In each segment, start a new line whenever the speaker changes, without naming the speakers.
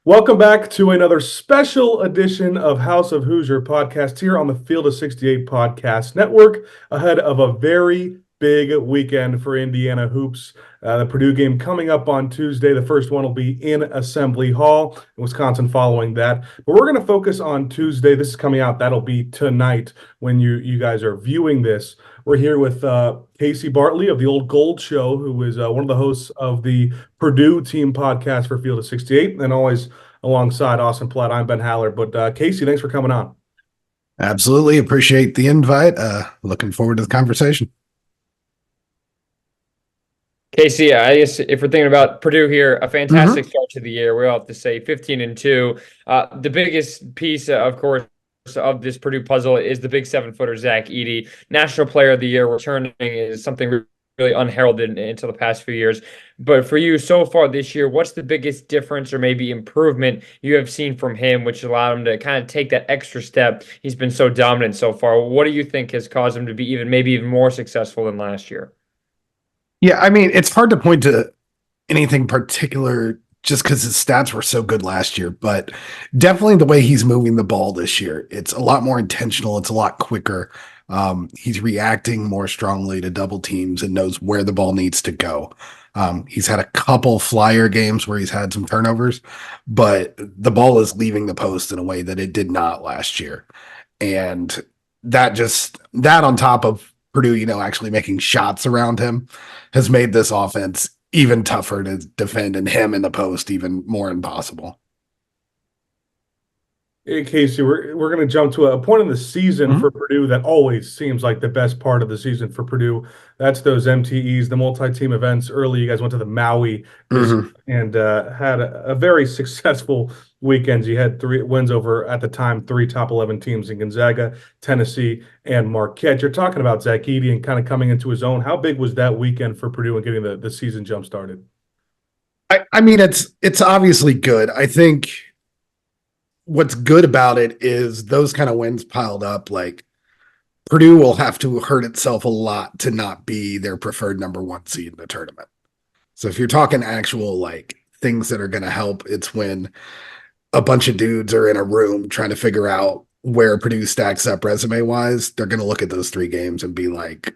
Welcome back to another special edition of House of Hoosier podcast here on the Field of 68 podcast network ahead of a very big weekend for Indiana hoops. The Purdue game coming up on Tuesday. The first one will be in Assembly Hall, Wisconsin following that. But we're going to focus on Tuesday. This is coming out. That'll be tonight when you guys are viewing this. We're here with Casey Bartley of the Old Gold Show, who is one of the hosts of the Purdue team podcast for Field of 68, and always alongside Austin Platt. I'm Ben Haller. But Casey, thanks for coming on.
Absolutely. Appreciate the invite. Looking forward to the conversation.
Casey, I guess if we're thinking about Purdue here, a fantastic start to the year. We all have to say 15-2. The biggest piece, of course, of this Purdue puzzle is the big 7-footer, Zach Edey. National Player of the Year returning is something really unheralded until the past few years. But for you so far this year, what's the biggest difference or maybe improvement you have seen from him, which allowed him to kind of take that extra step? He's been so dominant so far. What do you think has caused him to be maybe even more successful than last year?
Yeah, I mean, it's hard to point to anything particular just because his stats were so good last year, but definitely the way he's moving the ball this year, it's a lot more intentional. It's a lot quicker. He's reacting more strongly to double teams and knows where the ball needs to go. He's had a couple flyer games where he's had some turnovers, but the ball is leaving the post in a way that it did not last year. And that on top of Purdue, actually making shots around him has made this offense even tougher to defend, and him in the post even more impossible.
Hey, Casey, we're going to jump to a point in the season for Purdue that always seems like the best part of the season for Purdue. That's those MTEs, the multi-team events. Early, you guys went to the Maui and had a very successful weekend. You had 3 wins over, at the time, 3 top 11 teams in Gonzaga, Tennessee, and Marquette. You're talking about Zach Edey and kind of coming into his own. How big was that weekend for Purdue and getting the season jump started?
I mean, it's obviously good. I think what's good about it is those kind of wins piled up. Like, Purdue will have to hurt itself a lot to not be their preferred number 1 seed in the tournament. So if you're talking actual things that are going to help, it's when a bunch of dudes are in a room trying to figure out where Purdue stacks up resume wise. They're going to look at those 3 games and be like,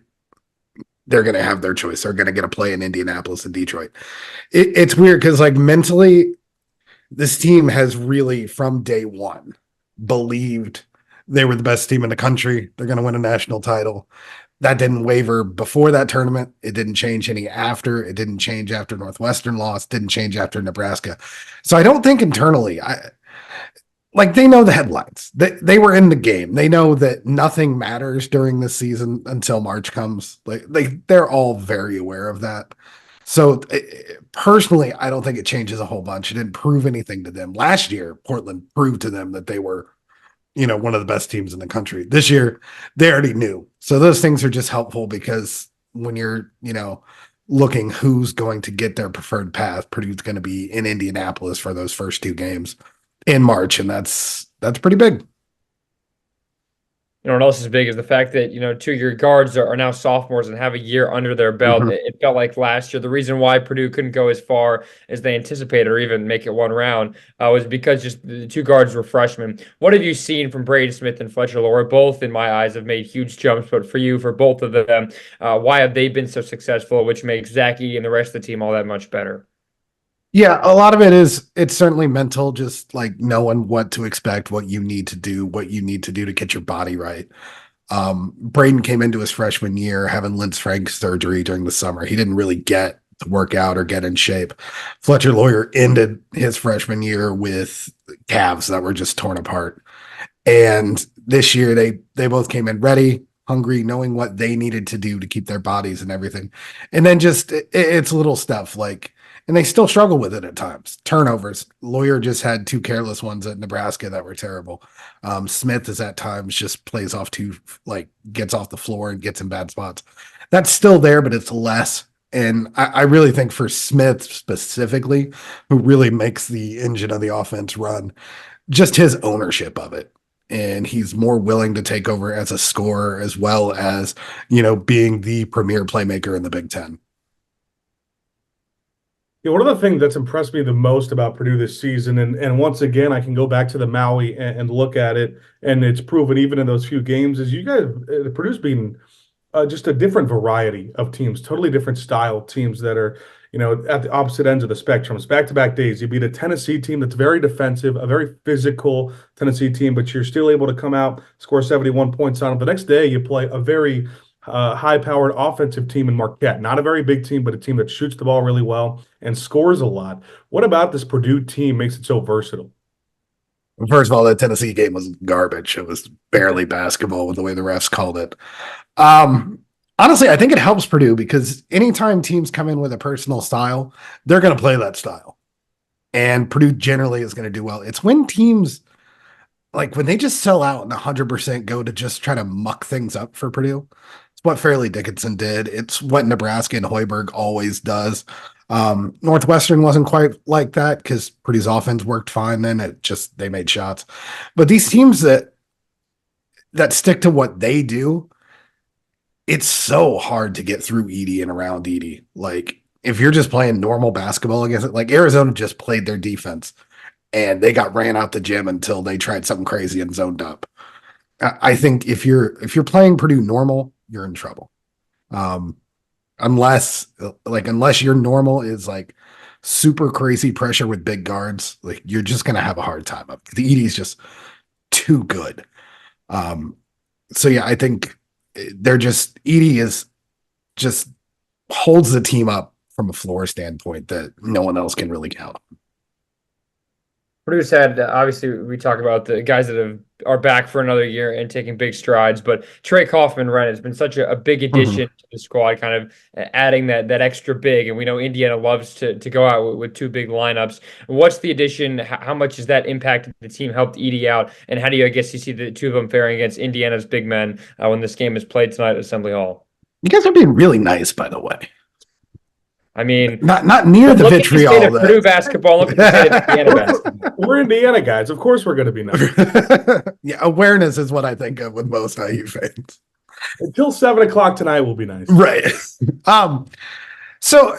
they're going to have their choice. They're going to get a play in Indianapolis and Detroit. It's weird because mentally, this team has really, from day one, believed they were the best team in the country. They're going to win a national title. That didn't waver before that tournament. It didn't change any after. It didn't change after Northwestern lost. Didn't change after Nebraska. So I don't think internally, they know the headlines. They were in the game. They know that nothing matters during this season until March comes. They're all very aware of that. So personally, I don't think it changes a whole bunch. It didn't prove anything to them. Last year, Portland proved to them that they were, one of the best teams in the country. This year, they already knew. So those things are just helpful because when you're, looking who's going to get their preferred path, Purdue's going to be in Indianapolis for those first 2 games in March, and that's pretty big.
What else is big is the fact that, 2 of your guards are now sophomores and have a year under their belt. It felt like last year, the reason why Purdue couldn't go as far as they anticipated or even make it 1 round was because just the 2 guards were freshmen. What have you seen from Braden Smith and Fletcher Loyer? Both, in my eyes, have made huge jumps, but for you, for both of them, why have they been so successful, which makes Zach Edey and the rest of the team all that much better?
Yeah, a lot of it's certainly mental, just knowing what to expect, what you need to do to get your body right. Braden came into his freshman year having Linz-Frank surgery during the summer. He didn't really get to work out or get in shape. Fletcher Loyer ended his freshman year with calves that were just torn apart. And this year they both came in ready, hungry, knowing what they needed to do to keep their bodies and everything. And then just it's little stuff and they still struggle with it at times. Turnovers. Loyer just had 2 careless ones at Nebraska that were terrible. Smith is at times just plays off gets off the floor and gets in bad spots. That's still there, but it's less. And I really think for Smith specifically, who really makes the engine of the offense run, just his ownership of it. And he's more willing to take over as a scorer as well as, being the premier playmaker in the Big Ten.
Yeah, one of the things that's impressed me the most about Purdue this season, and once again, I can go back to the Maui and look at it, and it's proven even in those few games, is you guys, Purdue's been just a different variety of teams, totally different style teams that are, at the opposite ends of the spectrum. It's back-to-back days. You beat a Tennessee team that's very defensive, a very physical Tennessee team, but you're still able to come out, score 71 points on them. The next day, you play a very high-powered offensive team in Marquette. Not a very big team, but a team that shoots the ball really well and scores a lot. What about this Purdue team makes it so versatile?
First of all, that Tennessee game was garbage. It was barely basketball with the way the refs called it. Um, Honestly, I think it helps Purdue because anytime teams come in with a personal style, they're going to play that style. And Purdue generally is going to do well. It's when teams, like when they just sell out and 100% go to just try to muck things up for Purdue. It's what Fairleigh Dickinson did. It's what Nebraska and Hoiberg always does. Northwestern wasn't quite like that because Purdue's offense worked fine then. They made shots. But these teams that stick to what they do, it's so hard to get through Edey and around Edey. Like if you're just playing normal basketball against it, like Arizona just played their defense and they got ran out the gym until they tried something crazy and zoned up. I think if you're playing Purdue normal, you're in trouble. Unless your normal is like super crazy pressure with big guards, like you're just gonna have a hard time up. The Edey is just too good. So yeah, I think Edey is just holds the team up from a floor standpoint that no one else can really count on.
Purdue's had, obviously, we talk about the guys that are back for another year and taking big strides, but Trey Kaufman-Ren has been such a big addition to the squad, kind of adding that extra big. And we know Indiana loves to go out with two big lineups. What's the addition? How much has that impacted the team, helped Edey out? And how do you, I guess, you see the two of them faring against Indiana's big men when this game is played tonight at Assembly Hall?
You guys are being really nice, by the way.
I mean,
not near the vitriol.
Look at the state of Purdue basketball. Look at the state of Indiana basketball.
We're Indiana guys. Of course, we're going to be nice.
Yeah, awareness is what I think of with most IU fans.
Until 7:00 tonight, will be nice.
Right. So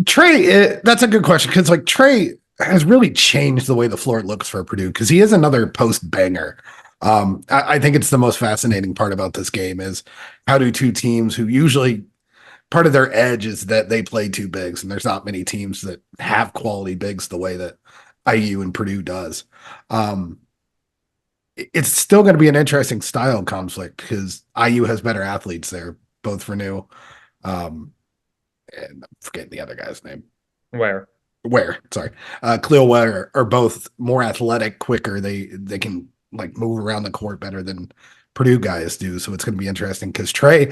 Trey, that's a good question because like Trey has really changed the way the floor looks for Purdue because he is another post banger. I think it's the most fascinating part about this game is how do two teams who usually part of their edge is that they play two bigs, and there's not many teams that have quality bigs the way that IU and Purdue does. It's still going to be an interesting style conflict because IU has better athletes there, both for new. And I'm forgetting the other guy's name.
Where?
Sorry. Cleo Ware are both more athletic, quicker. They can like move around the court better than Purdue guys do. So it's going to be interesting because Trey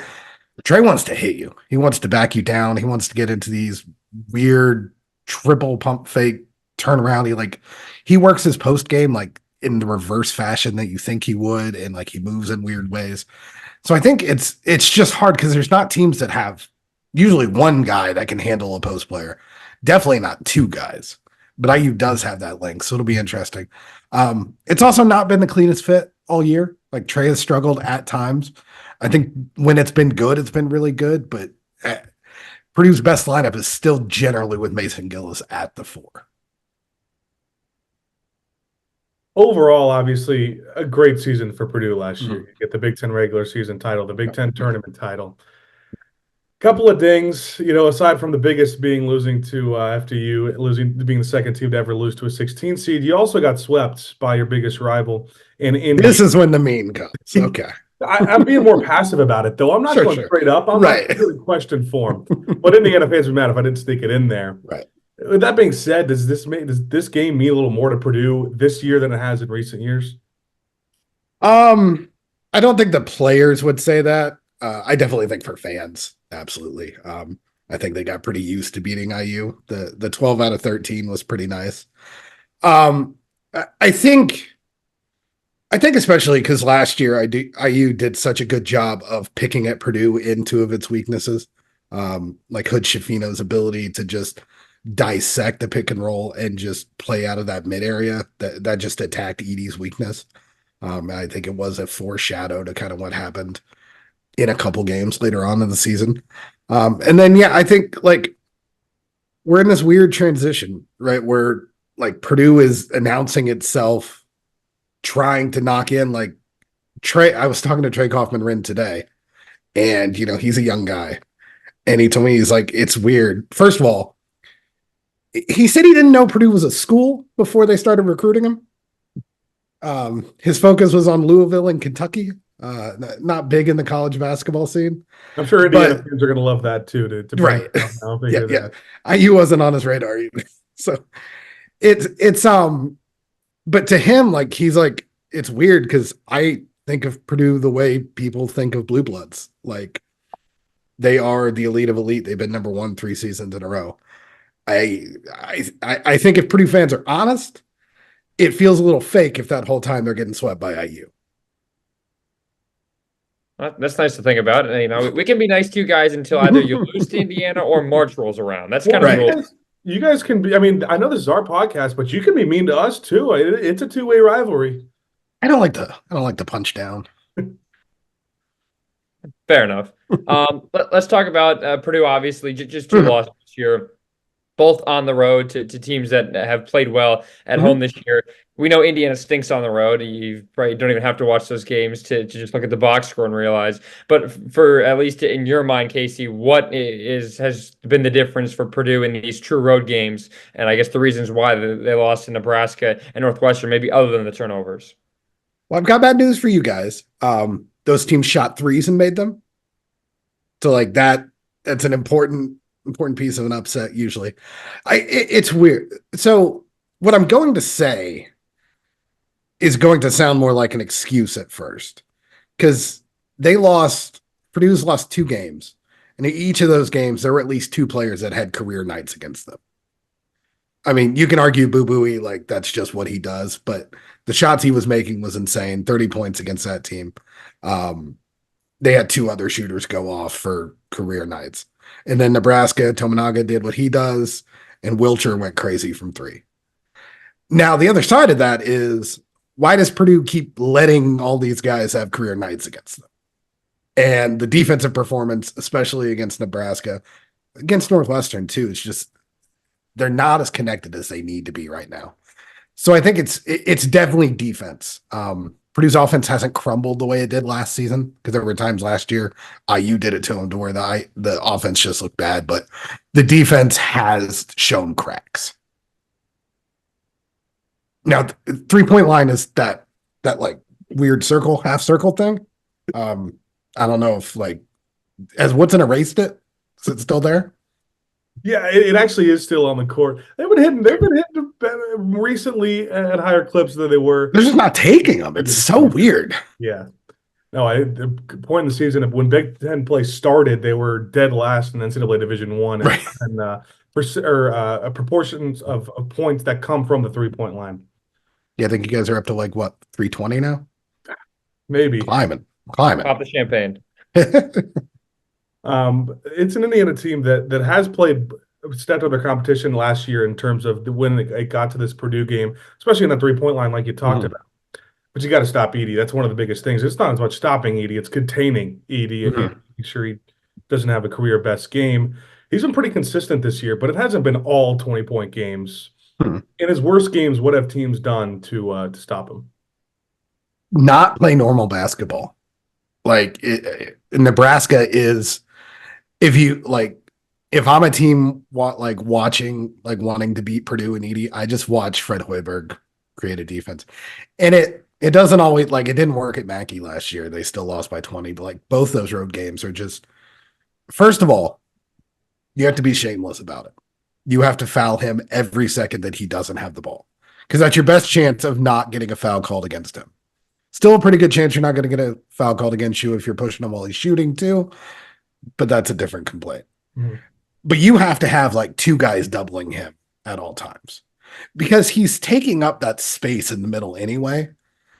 wants to hit you. He wants to back you down. He wants to get into these weird triple pump fake turnaround. He works his post game like in the reverse fashion that you think he would, and like he moves in weird ways. So I think it's just hard because there's not teams that have usually one guy that can handle a post player. Definitely not two guys, but IU does have that length, so it'll be interesting. It's also not been the cleanest fit all year. Like Trey has struggled at times. I think when it's been good, it's been really good, but Purdue's best lineup is still generally with Mason Gillis at the 4.
Overall, obviously, a great season for Purdue last year. You get the Big Ten regular season title, the Big Ten tournament title. Couple of dings, aside from the biggest being losing to FDU, being the second team to ever lose to a 16 seed, you also got swept by your biggest rival in Indy.
This is when the meme comes. Okay.
I'm being more passive about it, though. I'm not going straight up. I'm not really question form. But Indiana fans would be mad if I didn't sneak it in there.
Right.
With that being said, does this game mean a little more to Purdue this year than it has in recent years?
I don't think the players would say that. I definitely think for fans, absolutely. I think they got pretty used to beating IU. The 12 out of 13 was pretty nice. I think especially because last year IU did such a good job of picking at Purdue in two of its weaknesses, like Hood Schifino's ability to just dissect the pick and roll and just play out of that mid area that just attacked Edey's weakness. I think it was a foreshadow to kind of what happened in a couple games later on in the season. And then, yeah, I think like we're in this weird transition, right? Where like Purdue is announcing itself, trying to knock in like Trey. I was talking to Trey Kaufman-Ren today, and he's a young guy, and he told me he's like, it's weird. First of all, he said he didn't know Purdue was a school before they started recruiting him. His focus was on Louisville and Kentucky. Not big in the college basketball scene.
I'm sure Indiana fans are going to love that too. To
right, yeah. IU wasn't on his radar either. So it's but to him, like he's like, it's weird because I think of Purdue the way people think of Blue Bloods. Like they are the elite of elite. They've been number 1 3 seasons in a row. I think if Purdue fans are honest, it feels a little fake if that whole time they're getting swept by IU.
Well, that's nice to think about. We can be nice to you guys until either you lose to Indiana or March rolls around. That's kind of the rule.
You guys can be. I mean, I know this is our podcast, but you can be mean to us too. It's a two-way rivalry.
I don't like the punch down.
Fair enough. Let's talk about Purdue. Obviously, just 2 losses this year, both on the road to teams that have played well at home this year. We know Indiana stinks on the road. You probably don't even have to watch those games to just look at the box score and realize. But for at least in your mind, Casey, what has been the difference for Purdue in these true road games? And I guess the reasons why they lost to Nebraska and Northwestern, maybe other than the turnovers.
Well, I've got bad news for you guys. Those teams shot threes and made them. So like that's an important piece of an upset usually. It's weird. So what I'm going to say is going to sound more like an excuse at first, because Purdue's lost 2 games, and in each of those games there were at least 2 players that had career nights against them. I mean, you can argue Boo Buie, like that's just what he does, but the shots he was making was insane. 30 points against that team. They had 2 other shooters go off for career nights. And then Nebraska, Tominaga did what he does, and Wilcher went crazy from 3. Now, the other side of that is, why does Purdue keep letting all these guys have career nights against them? And the defensive performance, especially against Nebraska, against Northwestern too, it's just they're not as connected as they need to be right now. So I think it's definitely defense. Purdue's offense hasn't crumbled the way it did last season, because there were times last year IU did it to them to where the offense just looked bad, but the defense has shown cracks. Now, 3-point line is that like weird half circle thing. I don't know if has Woodson erased it? Is it still there?
Yeah, it actually is still on the court. They've been hitting recently at higher clips than they were.
They're just not taking them. It's so weird.
Yeah. No, the point in the season, when Big Ten play started, they were dead last in NCAA Division I,
right.
and proportions of points that come from the 3-point line.
Yeah, I think you guys are up to 320 now?
Maybe.
Climbing.
Pop the champagne.
It's an Indiana team that has played stepped up their competition last year in terms of when it got to this Purdue game, especially in the 3-point line like you talked about. But you got to stop Edey. That's one of the biggest things. It's not as much stopping Edey, it's containing Edey and making sure he doesn't have a career best game. He's been pretty consistent this year, but it hasn't been all 20-point games. In his worst games, what have teams done to stop him?
Not play normal basketball. Nebraska is, if I'm a team watching, wanting to beat Purdue and Edey, I just watch Fred Hoiberg create a defense. And it doesn't always, it didn't work at Mackey last year. They still lost by 20, but both those road games are just, first of all, you have to be shameless about it. You have to foul him every second that he doesn't have the ball, because that's your best chance of not getting a foul called against him. Still a pretty good chance you're not going to get a foul called against you if you're pushing him while he's shooting too, but that's a different complaint. But you have to have 2 guys doubling him at all times, because he's taking up that space in the middle anyway.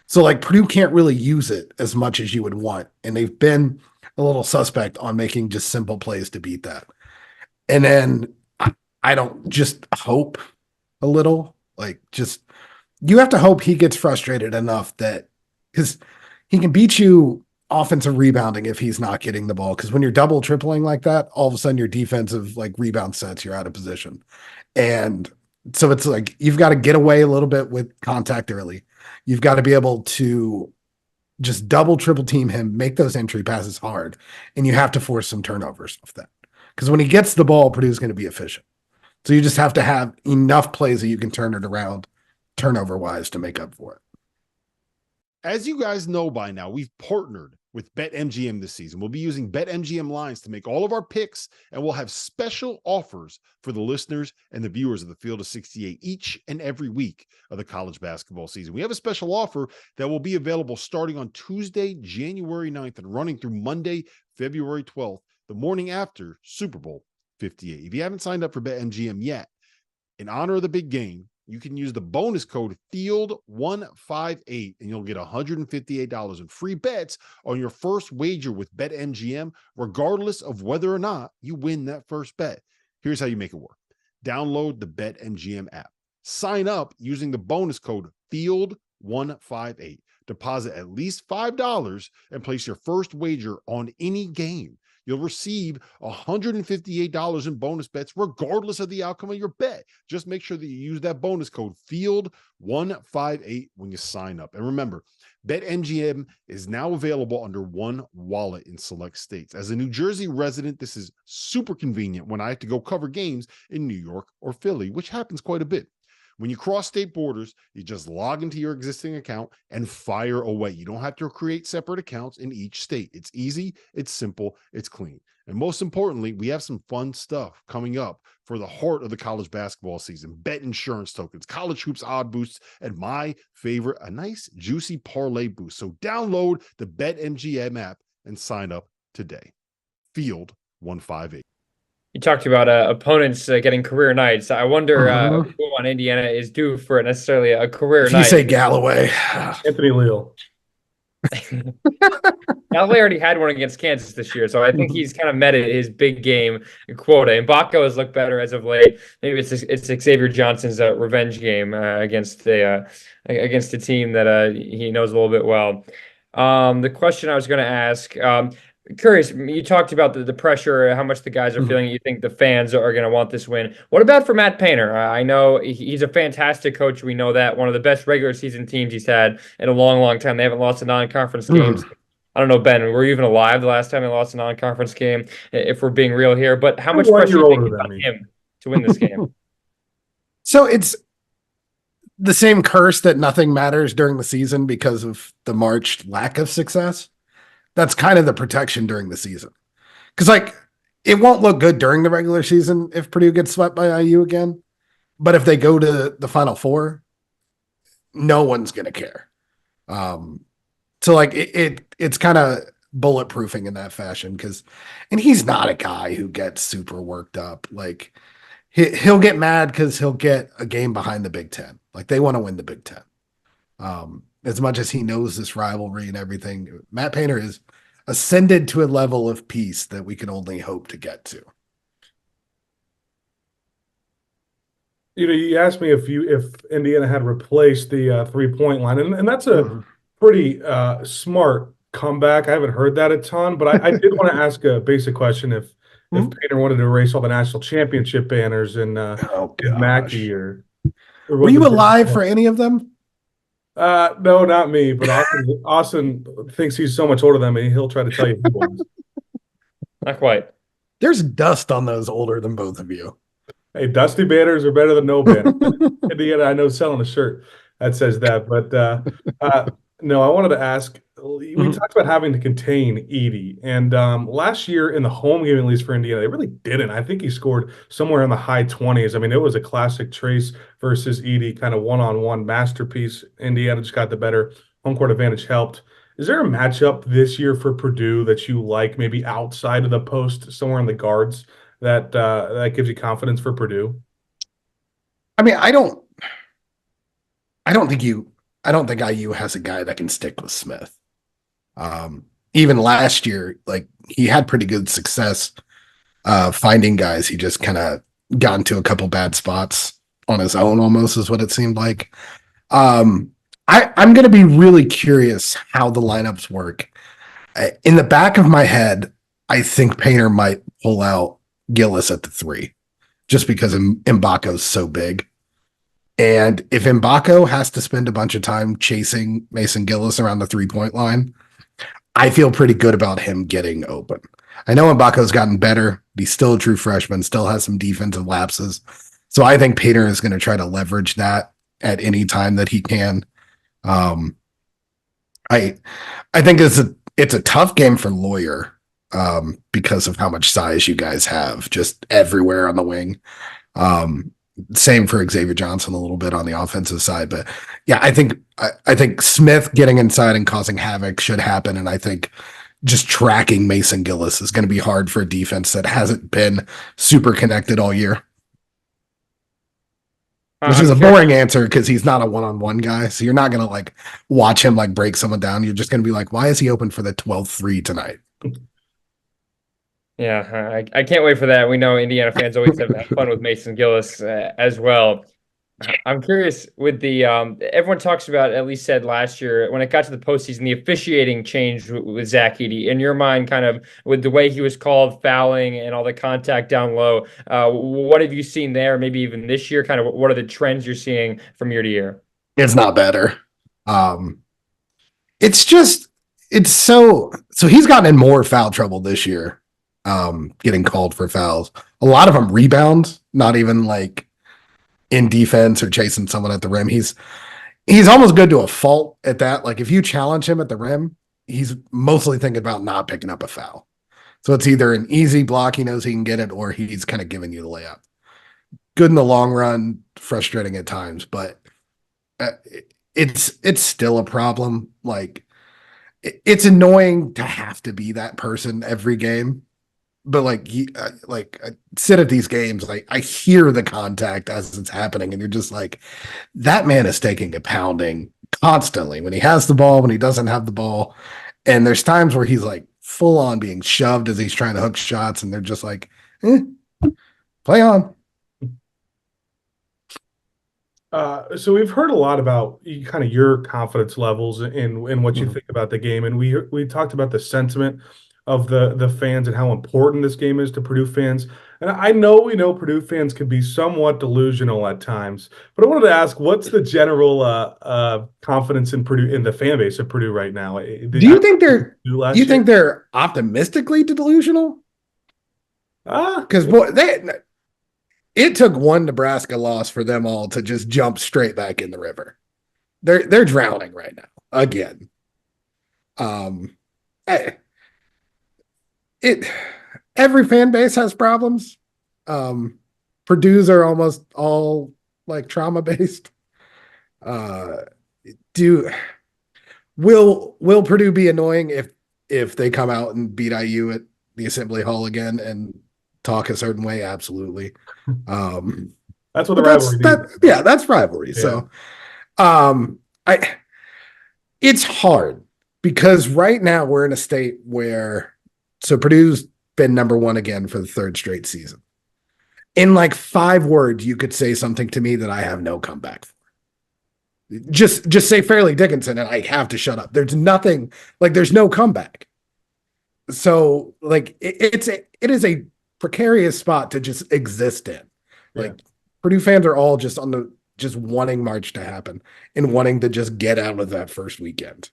So Purdue can't really use it as much as you would want. And they've been a little suspect on making just simple plays to beat that. And then I don't just hope a little, you have to hope he gets frustrated enough that, because he can beat you offensive rebounding if he's not getting the ball. Because when you're double tripling like that, all of a sudden your defensive like rebound sets, you're out of position. And so it's like you've got to get away a little bit with contact early. You've got to be able to just double, triple team him, make those entry passes hard. And you have to force some turnovers off that. Because when he gets the ball, Purdue's going to be efficient. So you just have to have enough plays that you can turn it around turnover-wise to make up for it.
As you guys know by now, we've partnered with BetMGM this season. We'll be using BetMGM lines to make all of our picks, and we'll have special offers for the listeners and the viewers of the Field of 68 each and every week of the college basketball season. We have a special offer that will be available starting on Tuesday, January 9th, and running through Monday, February 12th, the morning after Super Bowl 58. If you haven't signed up for BetMGM yet, in honor of the big game, you can use the bonus code FIELD158 and you'll get $158 in free bets on your first wager with BetMGM, regardless of whether or not you win that first bet. Here's how you make it work. Download the BetMGM app. Sign up using the bonus code FIELD158. Deposit at least $5 and place your first wager on any game. You'll receive $158 in bonus bets regardless of the outcome of your bet. Just make sure that you use that bonus code FIELD158 when you sign up. And remember, BetMGM is now available under one wallet in select states. As a New Jersey resident, this is super convenient when I have to go cover games in New York or Philly, which happens quite a bit. When you cross state borders, you just log into your existing account and fire away. You don't have to create separate accounts in each state. It's easy, it's simple, it's clean. And most importantly, we have some fun stuff coming up for the heart of the college basketball season. Bet insurance tokens, college hoops odd boosts, and my favorite, a nice juicy parlay boost. So download the BetMGM app and sign up today. Field 158.
You talked about opponents getting career nights. I wonder who on Indiana is due for necessarily a career night.
You say Galloway.
Anthony Leal.
Galloway already had one against Kansas this year, so I think he's kind of met his big game quota. And Baco has looked better as of late. Maybe it's Xavier Johnson's revenge game against a team that he knows a little bit well. The question I was going to ask. Curious, you talked about the pressure, how much the guys are feeling. You think the fans are going to want this win. What about for Matt Painter? I know he's a fantastic coach. We know that. One of the best regular season teams he's had in a long, long time. They haven't lost a non-conference games. I don't know, Ben, were you even alive the last time they lost a non-conference game, if we're being real here? But how much pressure do you think about him to win this game?
So it's the same curse that nothing matters during the season because of the March lack of success. That's kind of the protection during the season. Because, like, it won't look good during the regular season if Purdue gets swept by IU again. But if they go to the Final Four, no one's going to care. So, like, it's kind of bulletproofing in that fashion. And he's not a guy who gets super worked up. Like, he'll get mad because he'll get a game behind the Big Ten. Like, they want to win the Big Ten. As much as he knows this rivalry and everything, Matt Painter is ascended to a level of peace that we can only hope to get to.
You asked me if Indiana had replaced the 3-point line, and that's a pretty smart comeback. I haven't heard that a ton, but I did want to ask a basic question: if Painter wanted to erase all the national championship banners in Mackey or
were you alive for any of them?
No, not me, but Austin thinks he's so much older than me, he'll try to tell you who was.
Not quite.
There's dust on those older than both of you.
Hey, dusty banners are better than no banners. Indiana, I know, selling a shirt that says that. But no, I wanted to ask, we talked about having to contain Edey. And last year in the home game, at least for Indiana, they really didn't. I think he scored somewhere in the high 20s. I mean, it was a classic Trace versus Edey kind of one-on-one masterpiece. Indiana just got the better. Home court advantage helped. Is there a matchup this year for Purdue that you like, maybe outside of the post, somewhere in the guards, that gives you confidence for Purdue?
I mean, I don't think IU has a guy that can stick with Smith. Even last year, like, he had pretty good success finding guys. He just kind of got into a couple bad spots on his own, almost, is what it seemed like. I'm going to be really curious how the lineups work In the back of my head, I think Painter might pull out Gillis at the 3, just because Mbako's so big. And if Mbako has to spend a bunch of time chasing Mason Gillis around the 3-point line, I feel pretty good about him getting open. I know Mbako's gotten better, but he's still a true freshman, still has some defensive lapses. So I think Painter is going to try to leverage that at any time that he can. I think it's a tough game for Lawyer because of how much size you guys have just everywhere on the wing. Same for Xavier Johnson a little bit on the offensive side, but yeah, I think Smith getting inside and causing havoc should happen, and I think just tracking Mason Gillis is going to be hard for a defense that hasn't been super connected all year. Which is a boring answer because he's not a one-on-one guy, so you're not going to like watch him like break someone down. You're just going to be like, why is he open for the 12-3 tonight?
Yeah, I can't wait for that. We know Indiana fans always have fun with Mason Gillis as well. I'm curious with the everyone talks about, at least said last year, when it got to the postseason, the officiating changed with Zach Edey. In your mind, kind of with the way he was called, fouling and all the contact down low, what have you seen there? Maybe even this year, kind of what are the trends you're seeing from year to year?
It's not better. It's so he's gotten in more foul trouble this year, getting called for fouls. A lot of them rebounds, not even like in defense or chasing someone at the rim. He's almost good to a fault at that. Like if you challenge him at the rim, he's mostly thinking about not picking up a foul. So it's either an easy block, he knows he can get it, or he's kind of giving you the layup. Good in the long run, frustrating at times, but it's still a problem. Like it's annoying to have to be that person every game. But I sit at these games, like I hear the contact as it's happening, and you're just like, that man is taking a pounding constantly when he has the ball, when he doesn't have the ball. And there's times where he's like full on being shoved as he's trying to hook shots, and they're just like, play on.
So we've heard a lot about kind of your confidence levels in what you think about the game, and we talked about the sentiment of the fans and how important this game is to Purdue fans. And I know we know Purdue fans can be somewhat delusional at times, but I wanted to ask, what's the general confidence in Purdue, in the fan base of Purdue right now?
Do you think they're optimistically delusional? Because it took one Nebraska loss for them all to just jump straight back in the river. They're drowning right now again. Every fan base has problems. Purdue's are almost all like trauma based. Will Purdue be annoying if they come out and beat IU at the Assembly Hall again and talk a certain way? Absolutely.
That's what the rivalry is.
Yeah, that's rivalry. Yeah. So it's hard because right now we're in a state where Purdue's been number one again for the 3rd straight season. In like 5 words, you could say something to me that I have no comeback for. Just say Fairleigh Dickinson and I have to shut up. There's nothing, like there's no comeback. So like it is a precarious spot to just exist in. Like Purdue fans are all just wanting March to happen and wanting to just get out of that first weekend.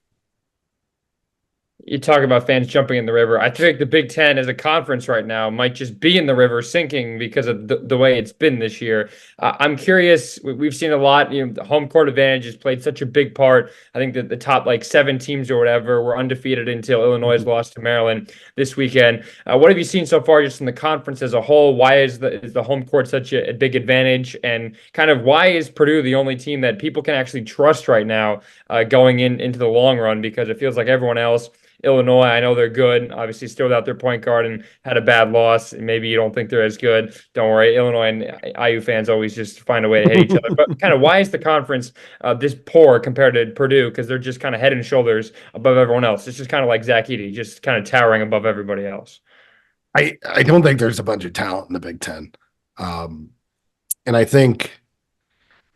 You talk about fans jumping in the river. I think the Big Ten as a conference right now might just be in the river sinking because of the way it's been this year. I'm curious. We've seen a lot. The home court advantage has played such a big part. I think that the top 7 teams or whatever were undefeated until Illinois lost to Maryland this weekend. What have you seen so far just in the conference as a whole? Why is the home court such a big advantage? And kind of why is Purdue the only team that people can actually trust right now going into the long run? Because it feels like everyone else, Illinois, I know they're good. Obviously, still without their point guard and had a bad loss. Maybe you don't think they're as good. Don't worry. Illinois and IU fans always just find a way to hate each other. But kind of why is the conference this poor compared to Purdue? Because they're just kind of head and shoulders above everyone else. It's just kind of like Zach Edey, just kind of towering above everybody else.
I don't think there's a bunch of talent in the Big Ten. And I think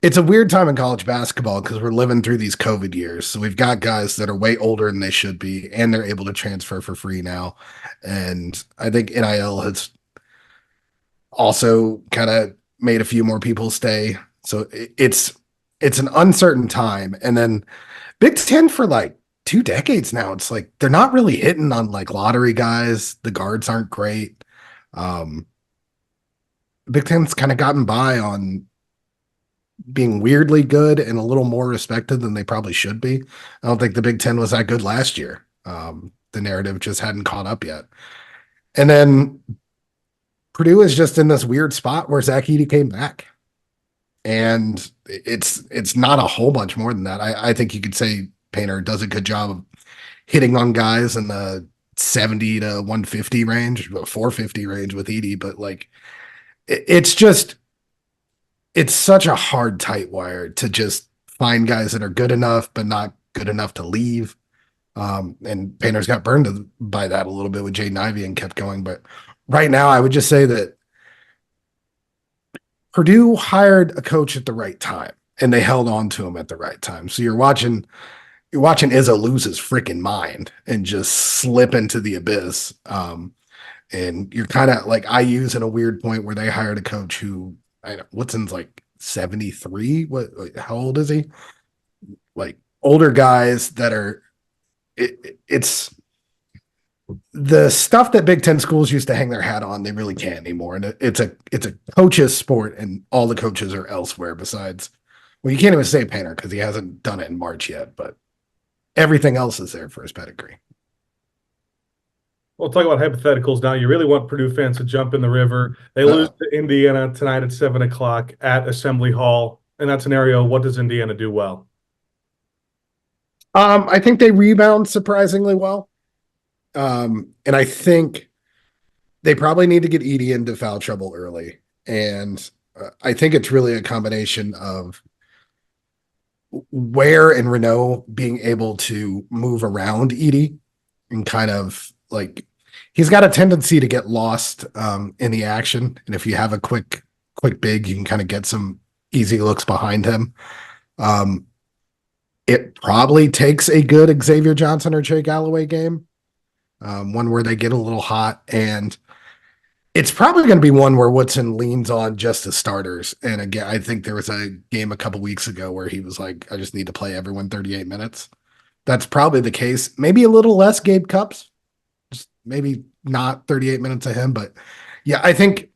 it's a weird time in college basketball because we're living through these COVID years. So we've got guys that are way older than they should be, and they're able to transfer for free now. And I think NIL has also kind of made a few more people stay. So it's an uncertain time. And then Big Ten for like 2 decades now, it's like they're not really hitting on like lottery guys. The guards aren't great. Um, Big Ten's kind of gotten by on being weirdly good and a little more respected than they probably should be. I don't think the Big Ten was that good last year. The narrative just hadn't caught up yet. And then Purdue is just in this weird spot where Zach Edey came back. And it's not a whole bunch more than that. I think you could say Painter does a good job of hitting on guys in the 70 to 150 range, 450 range with Edey, but like it's such a hard tight wire to just find guys that are good enough but not good enough to leave. And Painter's got burned by that a little bit with Jaden Ivey and kept going. But right now, I would just say that Purdue hired a coach at the right time, and they held on to him at the right time. So you're watching Izzo lose his freaking mind and just slip into the abyss. And you're kind of like IU's in a weird point where they hired a coach who Woodson's like 73. How old is he? Like older guys that are. It's the stuff that Big Ten schools used to hang their hat on. They really can't anymore, and it's a coach's sport, and all the coaches are elsewhere. Besides, well, you can't even say Painter because he hasn't done it in March yet, but everything else is there for his pedigree.
We'll talk about hypotheticals now. You really want Purdue fans to jump in the river. They lose to Indiana tonight at 7:00 at Assembly Hall. In that scenario, what does Indiana do well?
I think they rebound surprisingly well. And I think they probably need to get Edey into foul trouble early. And I think it's really a combination of Ware and Renault being able to move around Edey and kind of like he's got a tendency to get lost in the action. And if you have a quick big, you can kind of get some easy looks behind him. It probably takes a good Xavier Johnson or Trey Galloway game, one where they get a little hot, and it's probably going to be one where Woodson leans on just the starters. And again, I think there was a game a couple weeks ago where he was like, I just need to play everyone 38 minutes. That's probably the case. Maybe a little less Gabe Cupps, just maybe not 38 minutes of him, but yeah, I think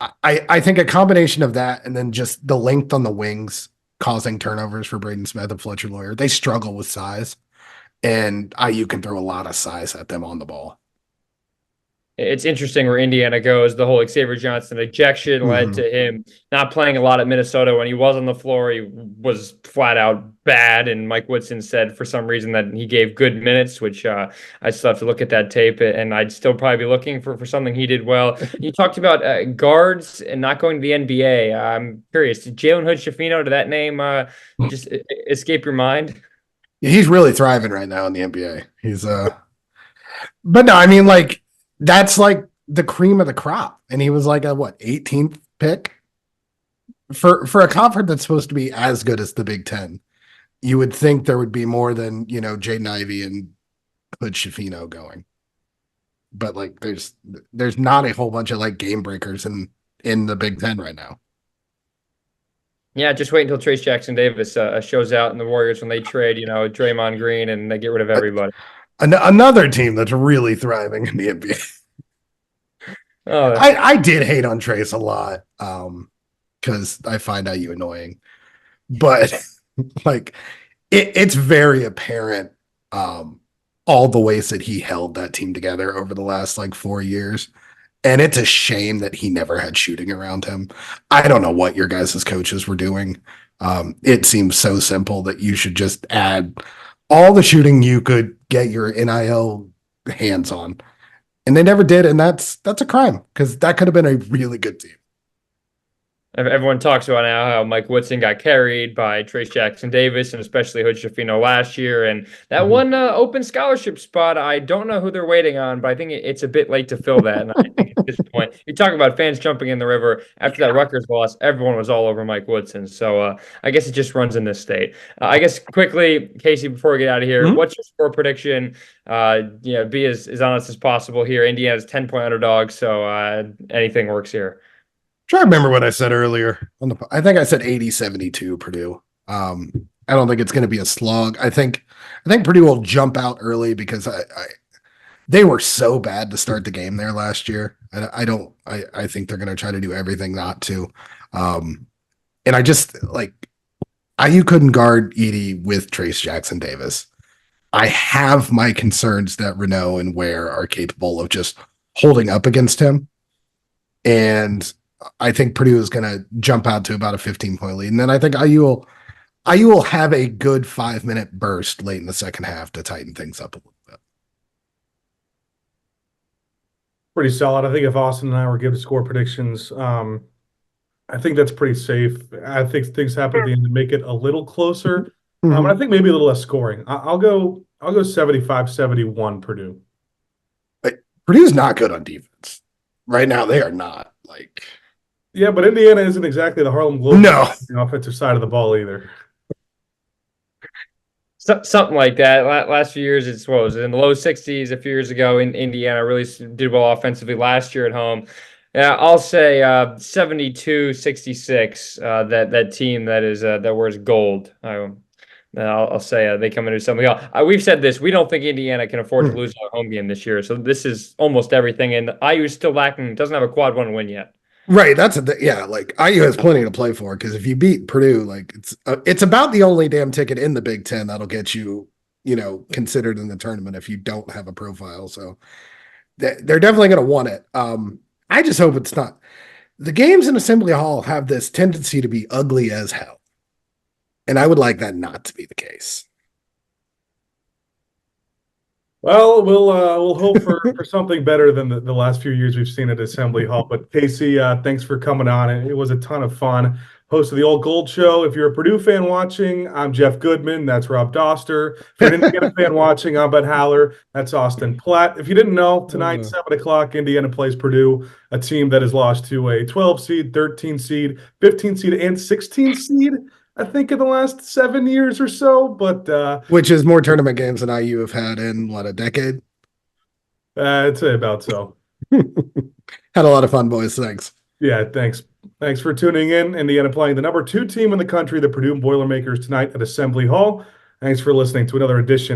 a combination of that and then just the length on the wings causing turnovers for Braden Smith and Fletcher Lawyer. They struggle with size, and IU can throw a lot of size at them on the ball.
It's interesting where Indiana goes. The whole Xavier Johnson ejection led to him not playing a lot at Minnesota. When he was on the floor, he was flat out bad. And Mike Woodson said for some reason that he gave good minutes, which I still have to look at that tape, and I'd still probably be looking for something he did well. You talked about guards and not going to the NBA. I'm curious, did Jalen Hood-Schifino, did that name just escape your mind?
Yeah, he's really thriving right now in the NBA. He's but no, I mean, like, that's like the cream of the crop. And he was like a 18th pick for a conference that's supposed to be as good as the Big Ten. You would think there would be more than, Jaden Ivey and Hood-Schifino going. But like there's not a whole bunch of like game breakers in the Big Ten right now.
Yeah, just wait until Trace Jackson Davis shows out in the Warriors when they trade, Draymond Green, and they get rid of everybody.
Another team that's really thriving in the NBA. I did hate on Trace a lot because I find IU annoying, but like it's very apparent all the ways that he held that team together over the last like 4 years. And it's a shame that he never had shooting around him. I don't know what your guys' coaches were doing. It seems so simple that you should just add all the shooting you could get your NIL hands on. And they never did, and that's a crime because that could have been a really good team.
Everyone talks about now how Mike Woodson got carried by Trace Jackson Davis and especially Hood Schifino last year. And that one open scholarship spot, I don't know who they're waiting on, but I think it's a bit late to fill that. And I think at this point, you talk about fans jumping in the river after that Rutgers loss, everyone was all over Mike Woodson. So I guess it just runs in this state. I guess quickly, Casey, before we get out of here, what's your score prediction? Be as honest as possible here. Indiana's 10-point underdog, so anything works here.
Try to remember what I said earlier. I think I said 80-72 Purdue. I don't think it's going to be a slog. I think Purdue will jump out early because they were so bad to start the game there last year. I think they're going to try to do everything not to. And I just IU couldn't guard Edey with Trace Jackson Davis. I have my concerns that Renaud and Ware are capable of just holding up against him. And I think Purdue is going to jump out to about a 15-point lead. And then I think IU will have a good 5-minute burst late in the second half to tighten things up a little bit.
Pretty solid. I think if Austin and I were given score predictions, I think that's pretty safe. I think things happen at the end to make it a little closer. I think maybe a little less scoring. I'll go 75-71 Purdue.
Purdue's not good on defense. Right now, they are not.
Yeah, but Indiana isn't exactly the Harlem Globetrotters on the offensive side of the ball either.
Something like that. Last few years, was it in the low 60s a few years ago. In Indiana really did well offensively last year at home. Yeah, I'll say 72-66. That team that wears gold. I'll say they come into something else. We've said this. We don't think Indiana can afford to lose a home game this year. So this is almost everything. And IU is still lacking. Doesn't have a quad one win yet.
Right. That's IU has plenty to play for because if you beat Purdue, it's about the only damn ticket in the Big Ten that'll get you, considered in the tournament if you don't have a profile. So they're definitely going to want it. I just hope it's not. The games in Assembly Hall have this tendency to be ugly as hell. And I would like that not to be the case.
Well, we'll hope for something better than the last few years we've seen at Assembly Hall. But Casey, thanks for coming on. It was a ton of fun. Host of the Old Gold Show. If you're a Purdue fan watching, I'm Jeff Goodman. That's Rob Doster. If you're an Indiana fan watching, I'm Ben Haller. That's Austin Platt. If you didn't know, tonight, 7 o'clock, Indiana plays Purdue, a team that has lost to a 12 seed, 13 seed, 15 seed, and 16 seed. I think in the last 7 years or so, but
which is more tournament games than IU have had in a decade.
I'd say about so.
Had a lot of fun, boys. Thanks.
Yeah, thanks. Thanks for tuning in. Indiana playing the number 2 team in the country, the Purdue Boilermakers, tonight at Assembly Hall. Thanks for listening to another edition